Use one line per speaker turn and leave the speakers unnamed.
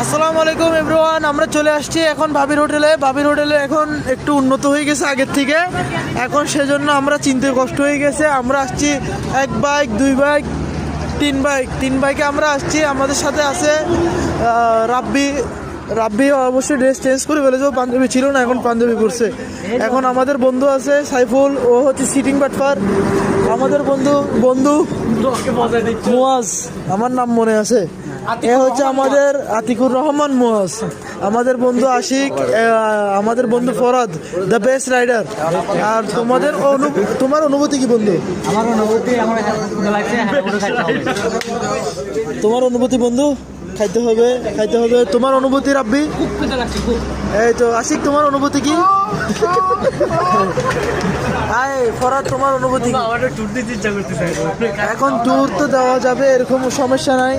আসসালামু আলাইকুম এভরিওয়ান, আমরা চলে আসছি এখন ভাবির হোটেলে এখন একটু উন্নত হয়ে গেছে আগের থেকে। এখন সেজন্য আমরা চিনতে কষ্ট হয়ে গেছে। আমরা আসছি এক বাইক, দুই বাইক, তিন বাইকে আমরা আসছি। আমাদের সাথে আছে রাব্বি অবশ্যই ড্রেস চেঞ্জ করে ফেলেছে, পাঞ্জাবি ছিল না, এখন পাঞ্জাবি পরছে। এখন আমাদের বন্ধু আছে সাইফুল, ও হচ্ছে সিটিং বাটফার। আমাদের বন্ধু মুয়াজ, আমার নাম মনে আছে। এ হচ্ছে আমাদের আতিকুর রহমান মুয়াজ। আমাদের বন্ধু আশিক, আমাদের বন্ধু ফরাদ, দ্য বেস্ট রাইডার। আর তোমার অনুভূতি কি বন্ধু? তোমার অনুভূতি বন্ধু? খাইতে হবে। তোমার অনুভূতি রাব্বি? এই তো আশিক, তোমার অনুভূতি কি? আয় ফরাদ, তোমার অনুভূতি কি? এখন ট্যুর তো দেওয়া যাবে, এরকম সমস্যা নাই।